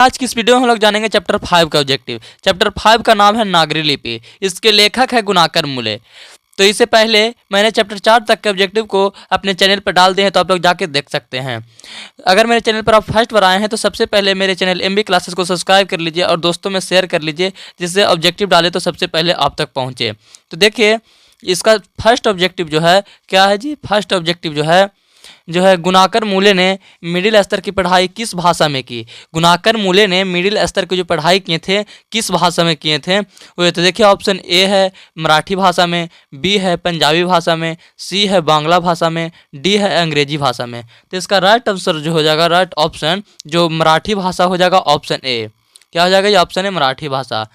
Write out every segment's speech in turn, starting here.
आज की इस वीडियो में हम लोग जानेंगे चैप्टर 5 का ऑब्जेक्टिव। चैप्टर 5 का नाम है नागरी लिपि। इसके लेखक है गुणाकर मूले। तो इससे पहले मैंने चैप्टर 4 तक के ऑब्जेक्टिव को अपने चैनल पर डाल दिए हैं, तो आप लोग जाके देख सकते हैं। अगर मेरे चैनल पर आप फर्स्ट बार आए हैं तो सबसे पहले मेरे चैनल MB क्लासेस को सब्सक्राइब कर लीजिए और दोस्तों में शेयर कर लीजिए, जिससे ऑब्जेक्टिव डाले तो सबसे पहले आप तक पहुँचे। तो देखिए इसका फर्स्ट ऑब्जेक्टिव जो है क्या है जी। फर्स्ट ऑब्जेक्टिव जो है गुणाकर मूले ने मिडिल स्तर की पढ़ाई किस भाषा में की। गुणाकर मूले ने मिडिल स्तर की जो पढ़ाई किए थे किस भाषा में किए थे वो तो देखिए ऑप्शन ए है मराठी भाषा में, बी है पंजाबी भाषा में, सी है बांग्ला भाषा में, डी है अंग्रेजी भाषा में। तो इसका राइट आंसर जो हो जाएगा, राइट ऑप्शन जो मराठी भाषा हो जाएगा, ऑप्शन ए। क्या हो जाएगा ये ऑप्शन है मराठी भाषा।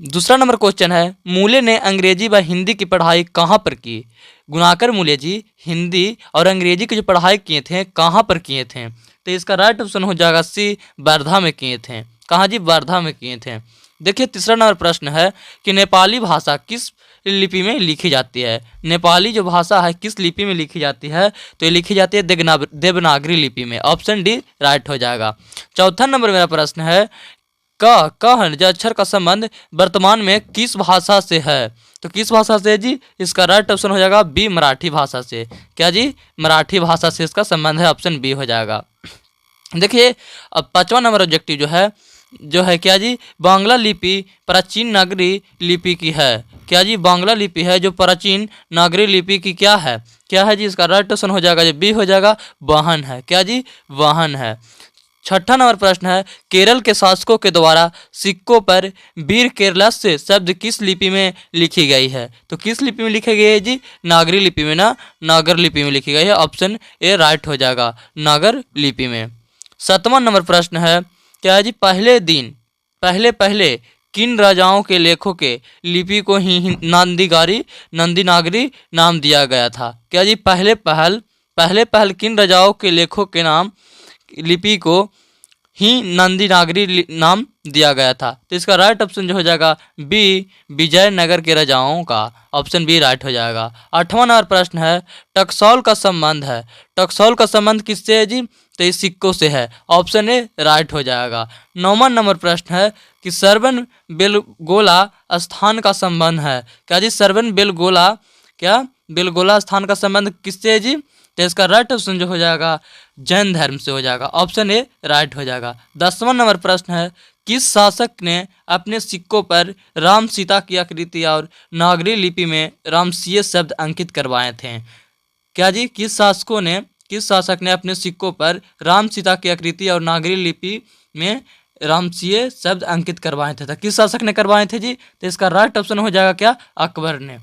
दूसरा नंबर क्वेश्चन है मूले ने अंग्रेजी व हिंदी की पढ़ाई कहाँ पर की। गुणाकर मूले जी हिंदी और अंग्रेजी की जो पढ़ाई किए थे कहाँ पर किए थे। तो इसका राइट ऑप्शन हो जाएगा सी, वर्धा में किए थे। कहाँ जी, वर्धा में किए थे। देखिए तीसरा नंबर प्रश्न है कि नेपाली भाषा किस लिपि में लिखी जाती है। नेपाली जो भाषा है किस लिपि में लिखी जाती है, तो ये लिखी जाती है देवनागरी लिपि में। ऑप्शन डी राइट हो जाएगा। चौथा नंबर मेरा प्रश्न है क जो अक्षर का संबंध वर्तमान में किस भाषा से है। तो किस भाषा से जी, इसका राइट ऑप्शन हो जाएगा बी, मराठी भाषा से। क्या जी, मराठी भाषा से इसका संबंध है, ऑप्शन बी हो जाएगा। देखिए अब पांचवा नंबर ऑब्जेक्टिव जो है क्या जी, बांग्ला लिपि प्राचीन नागरी लिपि की है। क्या जी, बांग्ला लिपि है जो प्राचीन नागरी लिपि की क्या है जी, इसका राइट ऑप्शन हो जाएगा जो बी हो जाएगा, वाहन है। क्या जी, वाहन है। छठा नंबर प्रश्न है केरल के शासकों के द्वारा सिक्कों पर वीर केरलस्य शब्द किस लिपि में लिखी गई है। तो किस लिपि में लिखी गई है जी, नागरी लिपि में ना, नागर लिपि में लिखी गई है। ऑप्शन ए राइट हो जाएगा, नागर लिपि में। सातवां नंबर प्रश्न है क्या है जी, पहले किन राजाओं के लेखों के लिपि को ही नंदीनागरी नाम दिया गया था। क्या जी, पहले पहल किन राजाओं के लेखों के नाम लिपि को ही नंदीनागरी नाम दिया गया था। तो इसका राइट ऑप्शन जो हो जाएगा बी, विजयनगर के राजाओं का। ऑप्शन बी राइट हो जाएगा। आठवां नंबर प्रश्न है टकसौल का संबंध किससे है जी, तो इस सिक्कों से है। ऑप्शन ए राइट हो जाएगा। नौवां नंबर प्रश्न है कि सरवन बेलगोला स्थान का संबंध है। क्या जी, सरवन बेलगोला स्थान का संबंध किससे है जी, तो इसका राइट ऑप्शन जो हो जाएगा जैन धर्म से हो जाएगा। ऑप्शन ए राइट हो जाएगा। 10वां नंबर प्रश्न है किस शासक ने अपने सिक्कों पर राम सीता की आकृति और नागरी लिपि में रामसीय शब्द अंकित करवाए थे। क्या जी, किस शासक ने अपने सिक्कों पर राम सीता की आकृति और नागरी लिपि में रामसीय शब्द अंकित करवाए थे। तो किस शासक ने करवाए थे जी, तो इसका राइट ऑप्शन हो जाएगा क्या, अकबर ने।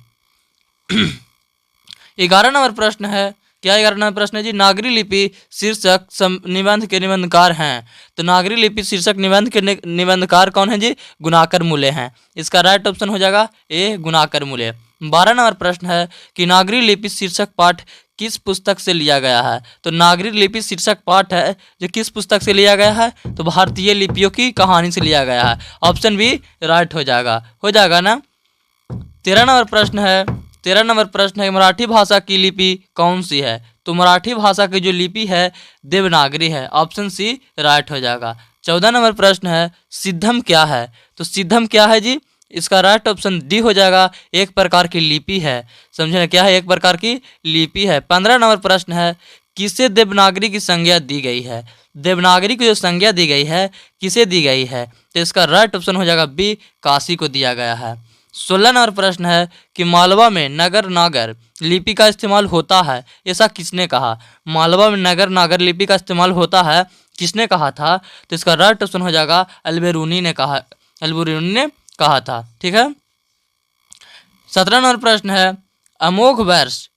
11 नंबर प्रश्न है क्या, 11 नंबर प्रश्न है जी नागरी लिपि शीर्षक निबंध के निबंधकार हैं। तो नागरी लिपि शीर्षक निबंध के निबंधकार कौन है जी, गुणाकर मूले हैं। इसका राइट ऑप्शन हो जाएगा ए, गुणाकर मूले। 12 नंबर प्रश्न है कि नागरी लिपि शीर्षक पाठ किस पुस्तक से लिया गया है। तो नागरी लिपि शीर्षक पाठ है जो किस पुस्तक से लिया गया है, तो भारतीय लिपियों की कहानी से लिया गया है। ऑप्शन बी राइट हो जाएगा ना। 13 नंबर प्रश्न है मराठी भाषा की लिपि कौन सी है। तो मराठी भाषा की जो लिपि है देवनागरी है। ऑप्शन सी राइट हो जाएगा। 14 नंबर प्रश्न है सिद्धम क्या है। तो सिद्धम क्या है जी, इसका राइट ऑप्शन डी हो जाएगा, एक प्रकार की लिपि है। समझे ना, क्या है, एक प्रकार की लिपि है। 15 नंबर प्रश्न है किसे देवनागरी की संज्ञा दी गई है। देवनागरी की जो संज्ञा दी गई है किसे दी गई है, तो इसका राइट ऑप्शन हो जाएगा बी, काशी को दिया गया है। 16 नंबर प्रश्न है कि मालवा में नगर नागर लिपि का इस्तेमाल होता है, ऐसा किसने कहा। मालवा में नगर नागर लिपि का इस्तेमाल होता है, किसने कहा था, तो इसका राइट ऑप्शन हो जाएगा अल्बेरूनी ने कहा था। ठीक है। 17 नंबर प्रश्न है अमोघ वर्ष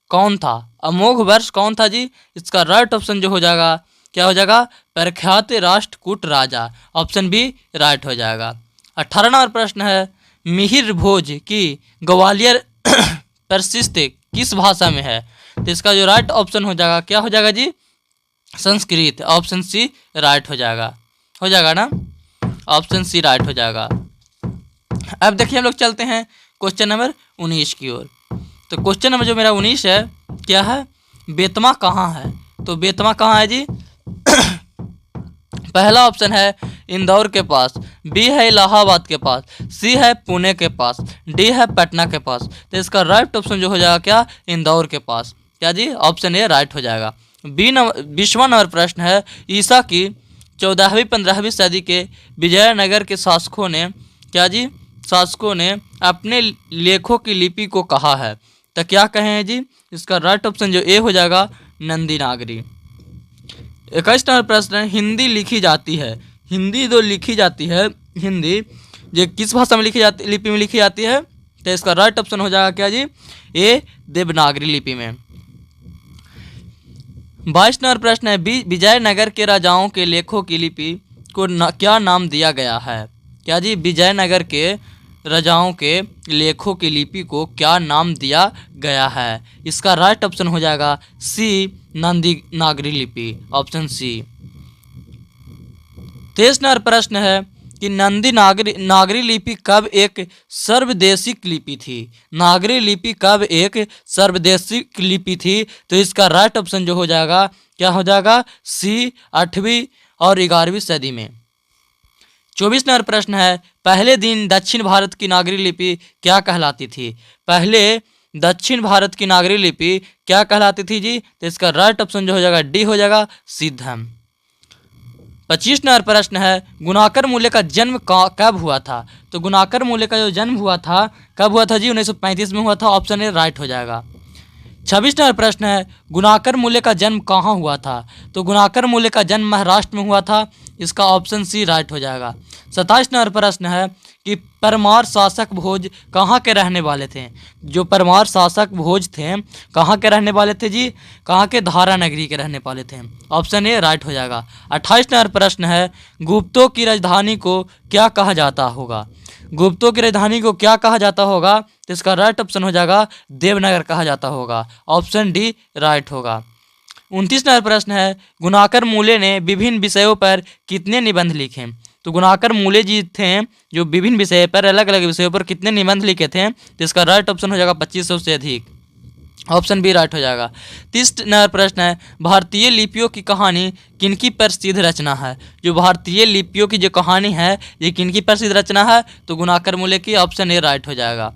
कौन था जी, इसका राइट ऑप्शन जो हो जाएगा क्या हो जाएगा, प्रख्यात राष्ट्रकूट राजा। ऑप्शन बी राइट हो जाएगा। 18 नंबर प्रश्न है मिहिर भोज की ग्वालियर प्रशिस्त किस भाषा में है। तो इसका जो राइट ऑप्शन हो जाएगा क्या हो जाएगा जी, संस्कृत। ऑप्शन सी राइट हो जाएगा ना, ऑप्शन सी राइट हो जाएगा। अब देखिए हम लोग चलते हैं क्वेश्चन नंबर 19 की ओर। तो क्वेश्चन नंबर जो मेरा 19 है क्या है, बेतमा कहाँ है। तो बेतमा कहाँ है जी, पहला ऑप्शन है इंदौर के पास, बी है इलाहाबाद के पास, सी है पुणे के पास, डी है पटना के पास। तो इसका राइट ऑप्शन जो हो जाएगा क्या, इंदौर के पास। क्या जी, ऑप्शन ए राइट हो जाएगा। 20वां नंबर प्रश्न है, ईसा की 14वीं 15वीं सदी के विजयनगर के शासकों ने, क्या जी, शासकों ने अपने लेखों की लिपि को कहा है। तो क्या कहे हैं जी, इसका राइट ऑप्शन जो ए हो जाएगा, नंदी नागरी। 21 नंबर प्रश्न है, हिंदी लिखी जाती है, हिंदी जो लिखी जाती है, हिंदी ये किस भाषा में लिखी जाती, लिपि में लिखी जाती है। तो इसका राइट ऑप्शन हो जाएगा क्या जी, ए देवनागरी लिपि में। 22 नंबर प्रश्न है, विजयनगर के राजाओं के लेखों की लिपि को क्या नाम दिया गया है। क्या जी, विजयनगर के राजाओं के लेखों की लिपि को क्या नाम दिया गया है। इसका राइट ऑप्शन हो जाएगा सी, नंदी नागरी लिपि, ऑप्शन सी। 23 नंबर प्रश्न है कि नंदी नागरी लिपि कब एक सर्वदेशिक लिपि थी। नागरी लिपि कब एक सर्वदेशिक लिपि थी। तो इसका राइट ऑप्शन जो हो जाएगा, क्या हो जाएगा, सी, 8वीं और 11वीं सदी में। 24 नंबर प्रश्न है, पहले दिन दक्षिण भारत की नागरी लिपि क्या कहलाती थी। पहले दक्षिण भारत की नागरी लिपि क्या कहलाती थी जी। तो इसका राइट ऑप्शन जो हो जाएगा, डी हो जाएगा, सिद्धम। 25 नंबर प्रश्न है, गुणाकर मूल्य का जन्म कब हुआ था। तो गुणाकर मूल्य का जो जन्म हुआ था, कब हुआ था जी, 1935 में हुआ था, ऑप्शन ए राइट हो जाएगा। 26 नंबर प्रश्न है, गुणाकर मूल्य का जन्म कहाँ हुआ था। तो गुणाकर मूल्य का जन्म महाराष्ट्र में हुआ था, इसका ऑप्शन सी राइट हो जाएगा। 27 नंबर प्रश्न है कि परमार शासक भोज कहाँ के रहने वाले थे। जो परमार शासक भोज थे कहाँ के रहने वाले थे जी, कहाँ के, धारा नगरी के रहने वाले थे, ऑप्शन ए राइट हो जाएगा। 28 नंबर प्रश्न है, गुप्तों की राजधानी को क्या कहा जाता होगा। गुप्तों की राजधानी को क्या कहा जाता होगा। तो इसका राइट ऑप्शन हो जाएगा, देवनगर कहा जाता होगा, ऑप्शन डी राइट होगा। 29 नंबर प्रश्न है, गुणाकर मूले ने विभिन्न विषयों पर कितने निबंध लिखे। तो गुणाकर मूले जी थे जो विभिन्न विषय पर, अलग अलग विषयों पर कितने निबंध लिखे थे। तो इसका राइट ऑप्शन हो जाएगा 2500 से अधिक, ऑप्शन बी राइट हो जाएगा। 30 नंबर प्रश्न है, भारतीय लिपियों की कहानी किनकी प्रसिद्ध रचना है। जो भारतीय लिपियों की जो कहानी है, ये किनकी प्रसिद्ध रचना है। तो गुणाकर मूल्य की, ऑप्शन ए राइट हो जाएगा।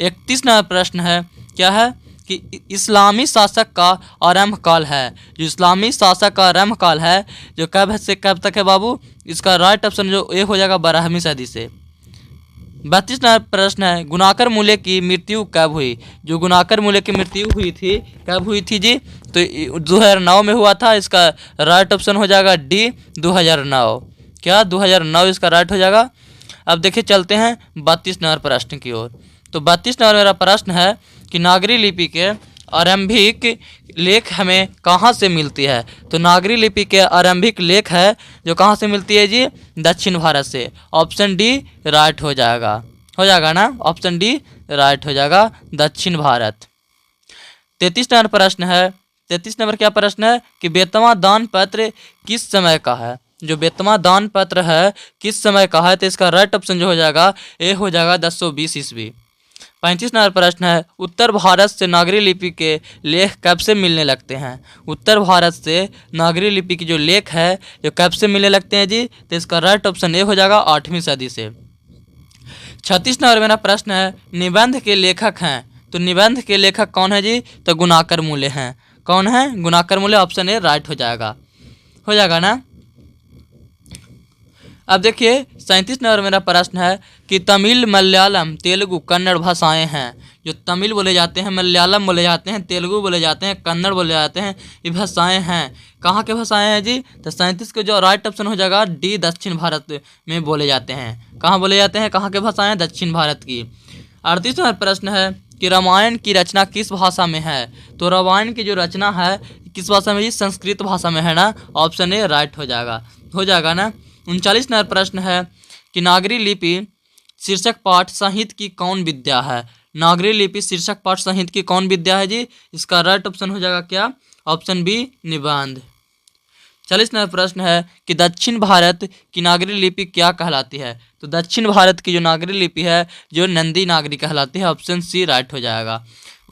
31 नंबर प्रश्न है, क्या है कि इस्लामी शासक का आरंभ काल है। जो इस्लामी शासक का आरंभ काल है जो कब से कब तक है बाबू। इसका राइट ऑप्शन जो ए हो जाएगा, 12वीं सदी से। 32 नंबर प्रश्न है, गुणाकर मूल्य की मृत्यु कब हुई। जो गुणाकर मूल्य की मृत्यु हुई थी, कब हुई थी जी। तो 2009 में हुआ था, इसका राइट ऑप्शन हो जाएगा डी, 2009। क्या 2009 इसका राइट हो जाएगा। अब देखिए चलते हैं 32 नंबर प्रश्न की ओर। तो 32 नंबर मेरा प्रश्न है कि नागरी लिपि के आरंभिक लेख हमें कहाँ से मिलती है। तो नागरी लिपि के आरंभिक लेख है जो कहाँ से मिलती है जी, दक्षिण भारत से, ऑप्शन डी राइट हो जाएगा ना, ऑप्शन डी राइट हो जाएगा, दक्षिण भारत। 33 नंबर प्रश्न है, 33 नंबर क्या प्रश्न है कि बेतवा दान पत्र किस समय का है। जो बेतवा दान पत्र है किस समय का है। तो इसका राइट ऑप्शन जो हो जाएगा, ए हो जाएगा, 1020 ईस्वी। 35 नंबर प्रश्न है, उत्तर भारत से नागरी लिपि के लेख कब से मिलने लगते हैं। उत्तर भारत से नागरी लिपि की जो लेख है जो कब से मिलने लगते हैं जी। तो इसका राइट ऑप्शन ए हो जाएगा, 8वीं सदी से। 36 नंबर मेरा प्रश्न है, निबंध के लेखक हैं। तो निबंध के लेखक कौन है जी। तो गुणाकर मूल्य हैं। कौन है, गुणाकर मूल्य, ऑप्शन ए राइट हो जाएगा ना। अब देखिए 37 नंबर मेरा प्रश्न है कि तमिल, मलयालम, तेलुगु, कन्नड़ भाषाएं हैं। जो तमिल बोले जाते हैं, मलयालम बोले जाते हैं, तेलुगु बोले जाते हैं, कन्नड़ बोले जाते हैं, ये भाषाएं हैं। कहाँ के भाषाएं हैं जी। तो 37 का जो राइट ऑप्शन हो जाएगा, डी, दक्षिण भारत में बोले जाते हैं। कहाँ बोले जाते हैं, कहाँ के भाषाएं, दक्षिण भारत की। 38 नंबर प्रश्न है कि रामायण की रचना किस भाषा में है। तो रामायण की जो रचना है किस भाषा में जी, संस्कृत भाषा में है ना, ऑप्शन ए राइट हो जाएगा ना। 39 नंबर प्रश्न है कि नागरी लिपि शीर्षक पाठ साहित्य की कौन विद्या है। नागरी लिपि शीर्षक पाठ साहित्य की कौन विद्या है जी। इसका राइट ऑप्शन हो जाएगा क्या, ऑप्शन बी, निबंध। 40 नंबर प्रश्न है कि दक्षिण भारत की नागरी लिपि क्या कहलाती है। तो दक्षिण भारत की जो नागरी लिपि है जो नंदी नागरी कहलाती है, ऑप्शन सी राइट हो जाएगा।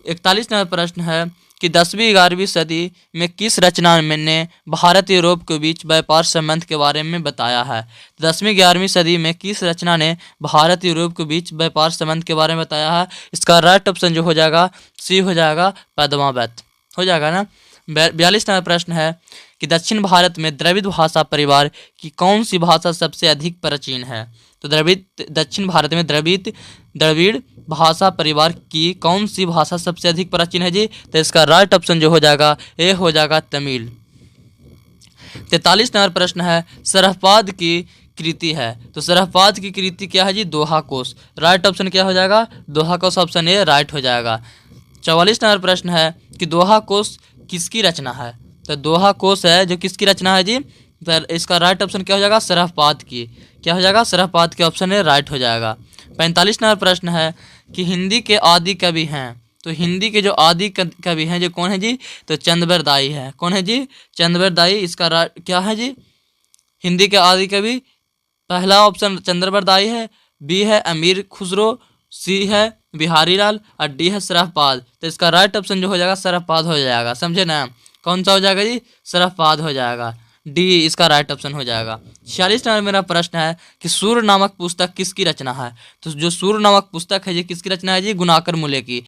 41 नंबर प्रश्न है कि 10वीं-11वीं सदी में किस रचना ने भारत यूरोप के बीच व्यापार संबंध के बारे में बताया है। 10वीं-11वीं सदी में किस रचना ने भारत यूरोप के बीच व्यापार संबंध के बारे में बताया है। इसका राइट ऑप्शन जो हो जाएगा सी हो जाएगा, पद्मावत हो जाएगा ना। 42 नंबर प्रश्न है कि दक्षिण भारत में द्रविड़ भाषा परिवार की कौन सी भाषा सबसे अधिक प्राचीन है। तो दक्षिण भारत में द्रविड़ भाषा परिवार की कौन सी भाषा सबसे अधिक प्राचीन है जी। तो इसका राइट ऑप्शन जो हो जाएगा ए हो जाएगा, तमिल। 43 नंबर प्रश्न है सरहपाद की कृति है। तो सरहपाद की कृति क्या है जी, दोहा कोश। राइट ऑप्शन क्या हो जाएगा, दोहा कोश, ऑप्शन ए राइट हो जाएगा। 44 नंबर प्रश्न है कि दोहा कोश किसकी रचना है। तो दोहा कोश है जो किसकी रचना है जी। फिर इसका राइट ऑप्शन क्या हो जाएगा, सरहपाद की। क्या हो जाएगा, सरहपाद के, ऑप्शन ए राइट हो जाएगा। 45 नंबर प्रश्न है कि हिंदी के आदि कवि हैं। तो हिंदी के जो आदि कवि हैं जो कौन है जी। तो चंद्रबरदाई है। कौन है जी, चंद्रबरदाई। इसका क्या है जी, हिंदी के आदि कवि पहला ऑप्शन चंद्रबरदाई है, बी है अमीर खुसरो, सी है बिहारी लाल और डी है सरहपाद। तो इसका राइट ऑप्शन जो हो जाएगा सरहपाद हो जाएगा, समझे ना। कौन सा हो जाएगा जी, सरहपाद हो जाएगा, डी इसका राइट ऑप्शन हो जाएगा। 46 नंबर मेरा प्रश्न है कि सूर्य नामक पुस्तक किसकी रचना है। तो जो सूर्य नामक पुस्तक है ये किसकी रचना है जी, गुणाकर मूले की।